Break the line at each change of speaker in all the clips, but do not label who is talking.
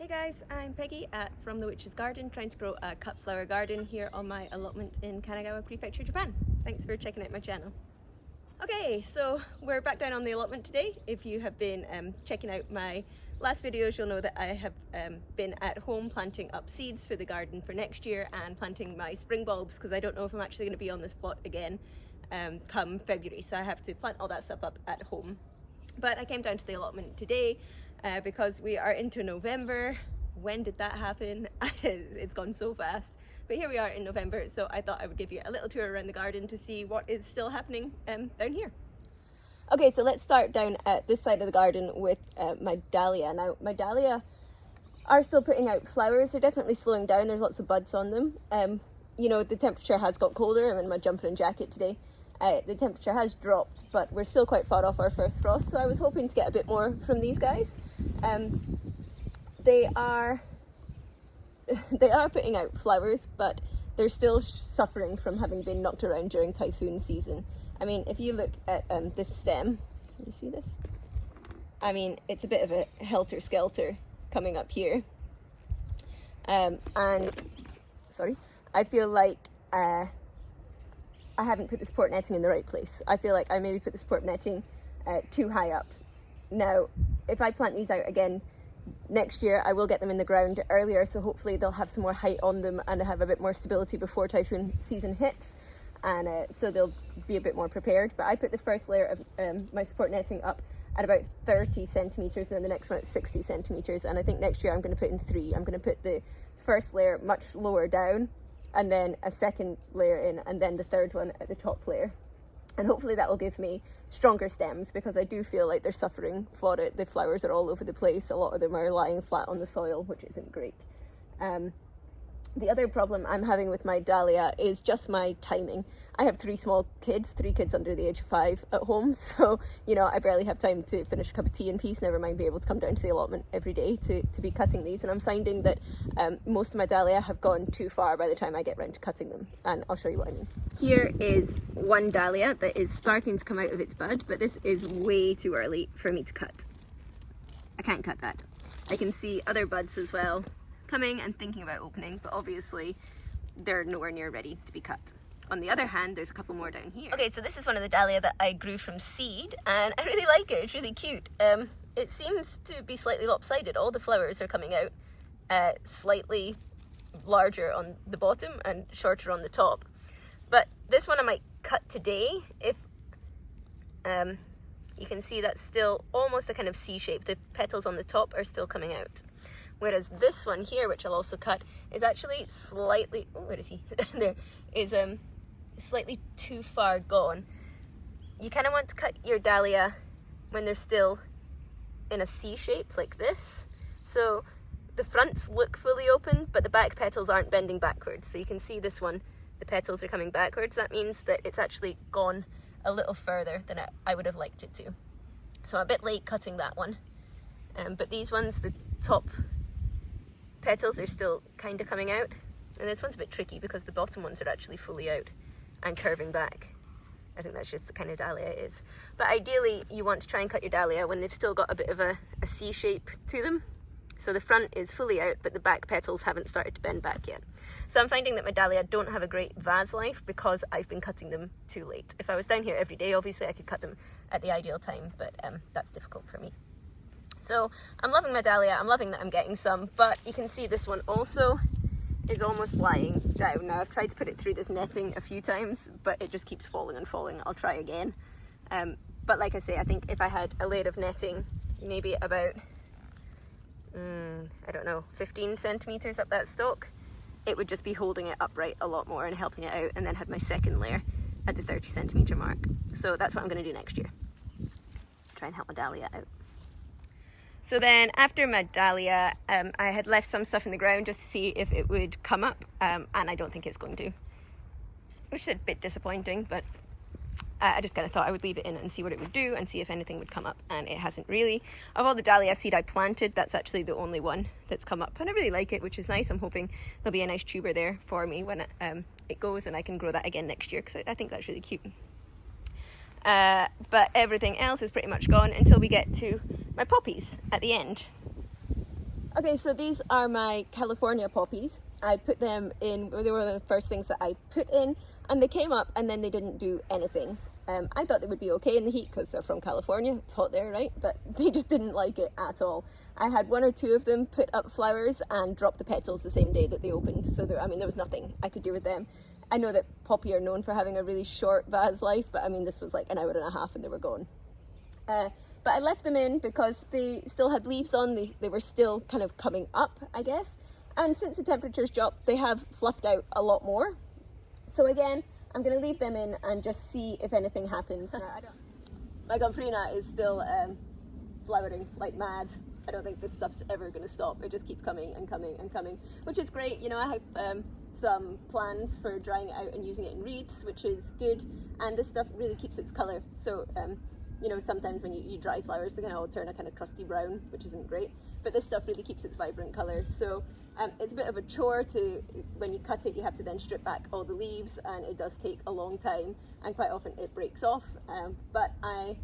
Hey guys, I'm Peggy at From the Witch's Garden, trying to grow a cut flower garden here on my allotment in Kanagawa Prefecture, Japan. Thanks for checking out my channel. Okay, so we're back down on the allotment today. If you have been checking out my last videos, you'll know that I have been at home planting up seeds for the garden for next year and planting my spring bulbs, because I don't know if I'm actually going to be on this plot again come February, so I have to plant all that stuff up at home. But I came down to the allotment today because we are into November. When did that happen? It's gone so fast. But here we are in November, so I thought I would give you a little tour around the garden to see what is still happening down here. Okay, so let's start down at this side of the garden with my dahlia. Now, my dahlia are still putting out flowers. They're definitely slowing down. There's lots of buds on them. You know, the temperature has got colder. I'm in my jumper and jacket today. The temperature has dropped, but we're still quite far off our first frost, so I was hoping to get a bit more from these guys. They are putting out flowers, but they're still suffering from having been knocked around during typhoon season. I mean, if you look at this stem, can you see this? I mean, it's a bit of a helter-skelter coming up here. And, sorry, I feel like I haven't put the support netting in the right place. I feel like I maybe put the support netting too high up. Now, if I plant these out again next year, I will get them in the ground earlier, so hopefully they'll have some more height on them and have a bit more stability before typhoon season hits, and so they'll be a bit more prepared. But I put the first layer of my support netting up at about 30 centimetres, and then the next one at 60 centimetres, and I think next year I'm going to put in three. I'm going to put the first layer much lower down, and then a second layer in, and then the third one at the top layer. And hopefully that will give me stronger stems, because I do feel like they're suffering for it. The flowers are all over the place. A lot of them are lying flat on the soil, which isn't great. The other problem I'm having with my dahlia is just my timing. I have three kids under the age of 5 at home, so you know, I barely have time to finish a cup of tea in peace, never mind be able to come down to the allotment every day to be cutting these. And I'm finding that most of my dahlia have gone too far by the time I get round to cutting them, and I'll show you what I mean. Here is one dahlia that is starting to come out of its bud, but this is way too early for me to cut. I can't cut that. I can see other buds as well coming and thinking about opening, but obviously they're nowhere near ready to be cut. On the other hand, there's a couple more down here. Okay, so this is one of the dahlia that I grew from seed, and I really like it. It's really cute. It seems to be slightly lopsided. All the flowers are coming out slightly larger on the bottom and shorter on the top. But this one I might cut today. If you can see, that's still almost a kind of C shape. The petals on the top are still coming out. Whereas this one here, which I'll also cut, is actually slightly, oh, where is he? There, is slightly too far gone. You kind of want to cut your dahlia when they're still in a C shape like this. So the fronts look fully open, but the back petals aren't bending backwards. So you can see this one, the petals are coming backwards. That means that it's actually gone a little further than I would have liked it to. So I'm a bit late cutting that one. But these ones, the top petals are still kind of coming out, and this one's a bit tricky because the bottom ones are actually fully out and curving back. I think that's just the kind of dahlia it is. But ideally you want to try and cut your dahlia when they've still got a bit of a C shape to them. So the front is fully out, but the back petals haven't started to bend back yet. So I'm finding that my dahlia don't have a great vase life because I've been cutting them too late. If I was down here every day, obviously I could cut them at the ideal time, but that's difficult for me. So I'm loving my dahlia, I'm loving that I'm getting some, but you can see this one also is almost lying down. Now I've tried to put it through this netting a few times, but it just keeps falling and falling. I'll try again. But like I say, I think if I had a layer of netting, maybe about, I don't know, 15 centimetres up that stalk, it would just be holding it upright a lot more and helping it out, and then had my second layer at the 30 centimetre mark. So that's what I'm going to do next year. Try and help my dahlia out. So then after my dahlia, I had left some stuff in the ground just to see if it would come up, and I don't think it's going to, which is a bit disappointing, but I just kind of thought I would leave it in and see what it would do and see if anything would come up, and it hasn't really. Of all the dahlia seed I planted, that's actually the only one that's come up, and I really like it, which is nice. I'm hoping there'll be a nice tuber there for me when it goes, and I can grow that again next year, because I think that's really cute. But everything else is pretty much gone until we get to my poppies at the end. Okay, so these are my California poppies. I put them in, they were the first things that I put in, and they came up and then they didn't do anything. I thought they would be okay in the heat because they're from California, it's hot there, right? But they just didn't like it at all. I had 1 or 2 of them put up flowers and dropped the petals the same day that they opened. So there was nothing I could do with them. I know that poppy are known for having a really short vase life, but I mean, this was like an hour and a half and they were gone. But I left them in because they still had leaves on, they were still kind of coming up, I guess. And since the temperatures dropped, they have fluffed out a lot more. So again, I'm going to leave them in and just see if anything happens. Now, my Gomphrena is still flowering like mad. I don't think this stuff's ever going to stop. It just keeps coming and coming and coming, which is great. You know, I have some plans for drying it out and using it in wreaths, which is good. And this stuff really keeps its colour. So, you know, sometimes when you dry flowers, they can all turn a kind of crusty brown, which isn't great. But this stuff really keeps its vibrant colour. So it's a bit of a chore to, when you cut it, you have to then strip back all the leaves, and it does take a long time, and quite often it breaks off. But I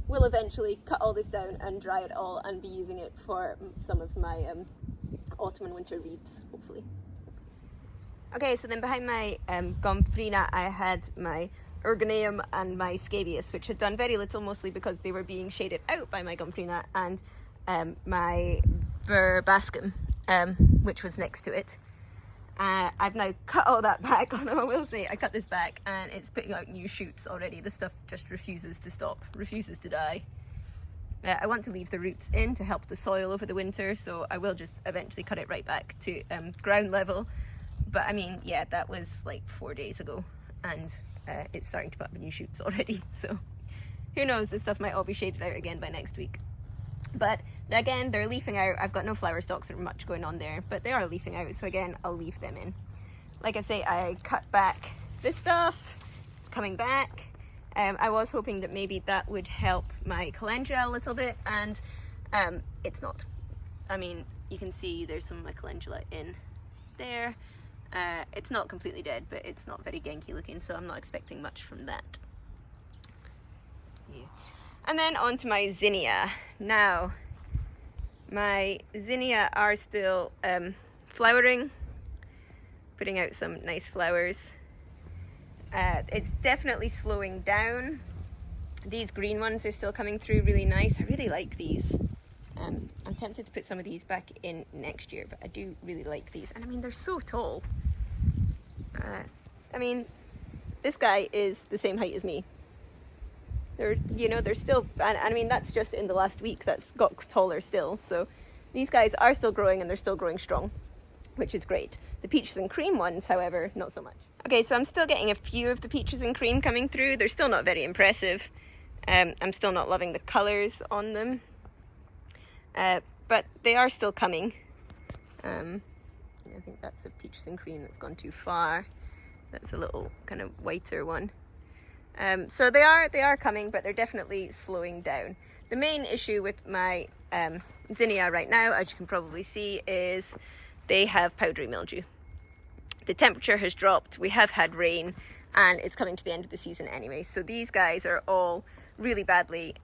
will eventually cut all this down and dry it all and be using it for some of my autumn and winter wreaths, hopefully. Okay, so then behind my Gomphrena, I had my Ergoneum and my Scabious, which had done very little, mostly because they were being shaded out by my Gomphrena and my Verbascum, which was next to it. I've now cut all that back, although I will say I cut this back and it's putting out new shoots already. The stuff just refuses to stop, refuses to die. I want to leave the roots in to help the soil over the winter, so I will just eventually cut it right back to ground level. But I mean, yeah, that was like 4 days ago, and it's starting to put up new shoots already. So who knows, this stuff might all be shaded out again by next week. But again, they're leafing out. I've got no flower stalks or much going on there, but they are leafing out. So again, I'll leave them in. Like I say, I cut back this stuff. It's coming back. I was hoping that maybe that would help my calendula a little bit, and it's not. I mean, you can see there's some of my calendula in there. It's not completely dead, but it's not very Genki looking, so I'm not expecting much from that. Yeah. And then on to my zinnia. Now, my zinnia are still flowering, putting out some nice flowers. It's definitely slowing down. These green ones are still coming through really nice. I really like these. I'm tempted to put some of these back in next year, but I do really like these. And I mean, they're so tall. I mean, this guy is the same height as me. They're still, and I mean, that's just in the last week that's got taller still. So these guys are still growing, and they're still growing strong, which is great. The peaches and cream ones, however, not so much. Okay, so I'm still getting a few of the peaches and cream coming through. They're still not very impressive. I'm still not loving the colours on them. But they are still coming. I think that's a peaches and cream that's gone too far. That's a little kind of whiter one. So they are coming, but they're definitely slowing down. The main issue with my zinnia right now, as you can probably see, is they have powdery mildew. The temperature has dropped, we have had rain, and it's coming to the end of the season anyway. So these guys are all really badly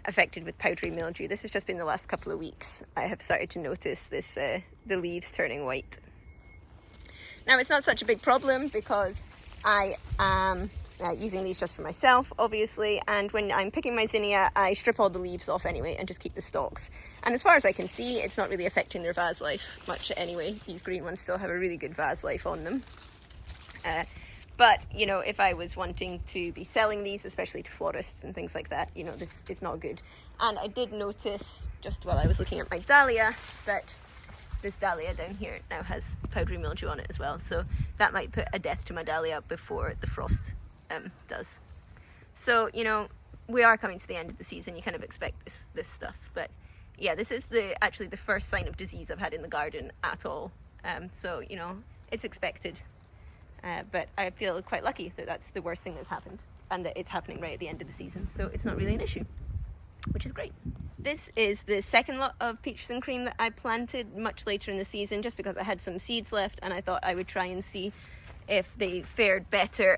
affected with powdery mildew. This has just been the last couple of weeks. I have started to notice this, the leaves turning white. Now, it's not such a big problem because I am using these just for myself, obviously, and when I'm picking my zinnia, I strip all the leaves off anyway and just keep the stalks. And as far as I can see, it's not really affecting their vase life much anyway. These green ones still have a really good vase life on them. But, you know, if I was wanting to be selling these, especially to florists and things like that, you know, this is not good. And I did notice, just while I was looking at my dahlia, that this dahlia down here now has powdery mildew on it as well. So that might put a death to my dahlia before the frost does. So, you know, we are coming to the end of the season. You kind of expect this stuff. But yeah, this is actually the first sign of disease I've had in the garden at all. So, you know, it's expected. But I feel quite lucky that that's the worst thing that's happened and that it's happening right at the end of the season. So it's not really an issue, which is great. This is the second lot of peaches and cream that I planted much later in the season, just because I had some seeds left and I thought I would try and see if they fared better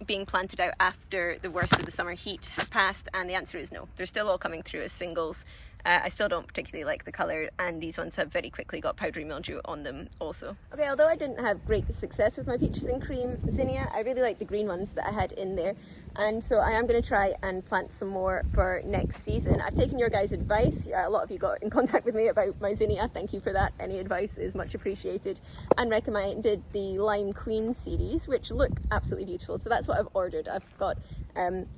being planted out after the worst of the summer heat had passed, and the answer is no. They're still all coming through as singles, I still don't particularly like the colour, and these ones have very quickly got powdery mildew on them also. Okay, although I didn't have great success with my peaches and cream zinnia, I really like the green ones that I had in there, and so I am going to try and plant some more for next season. I've taken your guys' advice. A lot of you got in contact with me about my zinnia. Thank you for that. Any advice is much appreciated, and recommended the Lime Queen series, which look absolutely beautiful. So that's what I've ordered. I've got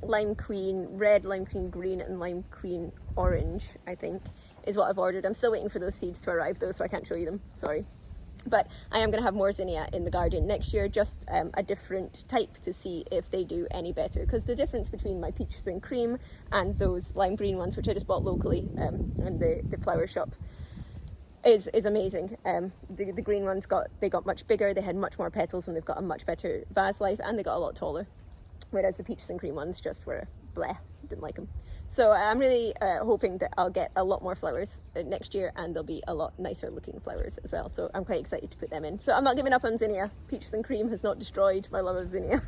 Lime Queen red, Lime Queen green, and Lime Queen orange, I think, is what I've ordered. I'm still waiting for those seeds to arrive though, so I can't show you them, sorry. But I am going to have more zinnia in the garden next year, just a different type, to see if they do any better, because the difference between my peaches and cream and those lime green ones, which I just bought locally in the flower shop, is amazing. The green ones got much bigger, they had much more petals, and they've got a much better vase life, and they got a lot taller, whereas the peaches and cream ones just were bleh, didn't like them. So I'm really hoping that I'll get a lot more flowers next year, and they'll be a lot nicer looking flowers as well. So I'm quite excited to put them in. So I'm not giving up on zinnia. Peaches and cream has not destroyed my love of zinnia.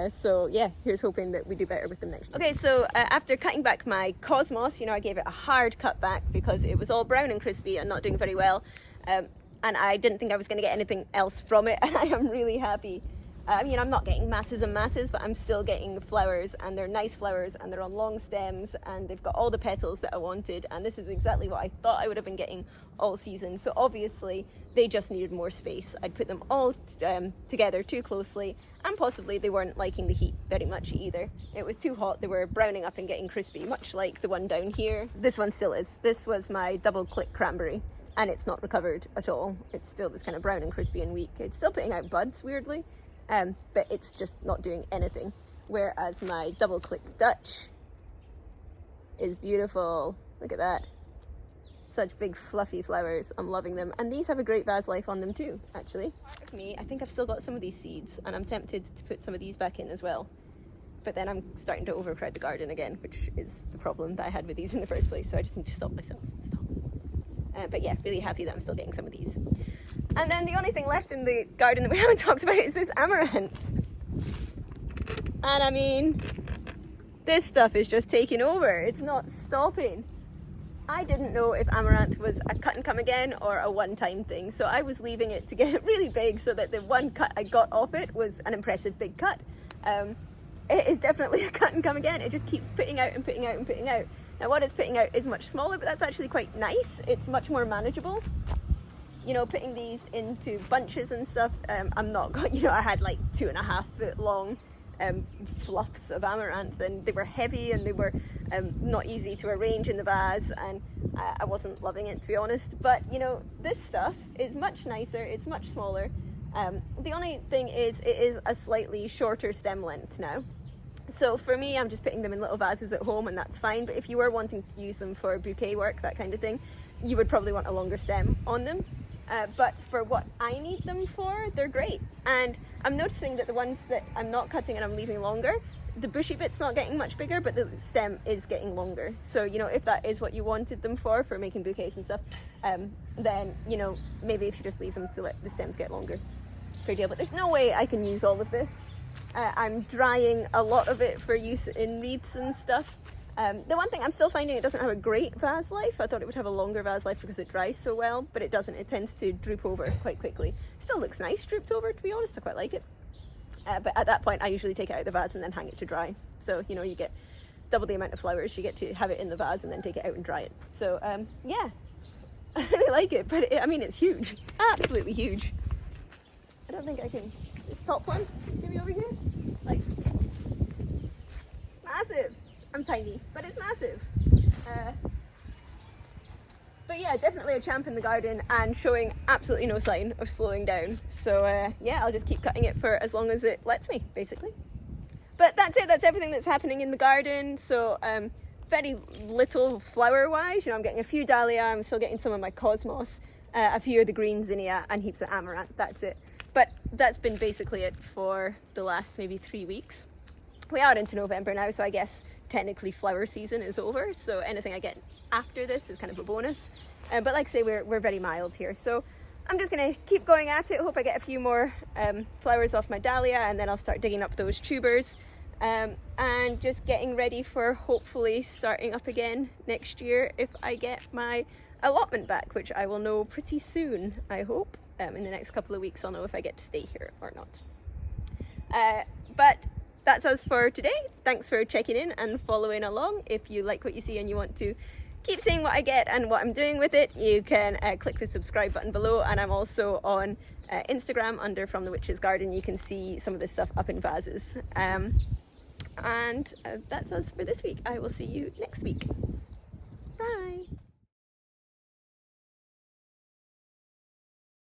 So yeah, here's hoping that we do better with them next year. Okay, so after cutting back my cosmos, I gave it a hard cut back because it was all brown and crispy and not doing very well. And I didn't think I was going to get anything else from it. And I am really happy. I'm not getting masses and masses, but I'm still getting flowers, and they're nice flowers, and they're on long stems, and they've got all the petals that I wanted, and this is exactly what I thought I would have been getting all season. So obviously they just needed more space. I'd put them all together too closely, and possibly they weren't liking the heat very much either. It was too hot, they were browning up and getting crispy, much like the one down here. This one still is. This was my double click cranberry, and it's not recovered at all. It's still this kind of brown and crispy and weak. It's still putting out buds, weirdly. But it's just not doing anything, whereas my double click Dutch is beautiful. Look at that, such big fluffy flowers. I'm loving them, and these have a great vase life on them too, actually. I think I've still got some of these seeds, and I'm tempted to put some of these back in as well, but then I'm starting to overcrowd the garden again, which is the problem that I had with these in the first place, so I just need to stop myself. But yeah, really happy that I'm still getting some of these. And then the only thing left in the garden that we haven't talked about is this amaranth. And I mean, this stuff is just taking over. It's not stopping. I didn't know if amaranth was a cut and come again or a one-time thing, so I was leaving it to get really big so that the one cut I got off it was an impressive big cut. It is definitely a cut and come again. It just keeps putting out and putting out and putting out. Now what it's putting out is much smaller, but that's actually quite nice. It's much more manageable. Putting these into bunches and stuff, I'm not going, I had like 2.5 foot long fluffs of amaranth, and they were heavy, and they were not easy to arrange in the vase, and I wasn't loving it, to be honest. But this stuff is much nicer, it's much smaller. The only thing is, it is a slightly shorter stem length now. So for me, I'm just putting them in little vases at home, and that's fine. But if you were wanting to use them for bouquet work, that kind of thing, you would probably want a longer stem on them. But for what I need them for, they're great. And I'm noticing that the ones that I'm not cutting and I'm leaving longer, the bushy bit's not getting much bigger, but the stem is getting longer. So, if that is what you wanted them for making bouquets and stuff, then, maybe if you just leave them to let the stems get longer, fair deal. But there's no way I can use all of this. I'm drying a lot of it for use in wreaths and stuff. The one thing I'm still finding, it doesn't have a great vase life. I thought it would have a longer vase life because it dries so well, but it doesn't. It tends to droop over quite quickly. Still looks nice drooped over, to be honest. I quite like it. But at that point, I usually take it out of the vase and then hang it to dry. So, you get double the amount of flowers. You get to have it in the vase and then take it out and dry it. So, yeah, I really like it. But it's huge. Absolutely huge. I don't think I can... This top one, you see me over here? Like, massive. I'm tiny, but it's massive. But yeah, definitely a champ in the garden, and showing absolutely no sign of slowing down. So yeah, I'll just keep cutting it for as long as it lets me, basically. But that's it, that's everything that's happening in the garden. So very little flower-wise. I'm getting a few dahlia, I'm still getting some of my cosmos, a few of the green zinnia, and heaps of amaranth, that's it. But that's been basically it for the last maybe 3 weeks. We are into November now, so I guess technically flower season is over, so anything I get after this is kind of a bonus. But like I say, we're very mild here, so I'm just gonna keep going at it. Hope I get a few more flowers off my dahlia, and then I'll start digging up those tubers. and just getting ready for hopefully starting up again next year if I get my allotment back, which I will know pretty soon, I hope. In the next couple of weeks I'll know if I get to stay here or not. But that's us for today. Thanks for checking in and following along. If you like what you see and you want to keep seeing what I get and what I'm doing with it, you can click the subscribe button below, and I'm also on Instagram under From the Witch's Garden. You can see some of this stuff up in vases. And that's us for this week. I will see you next week.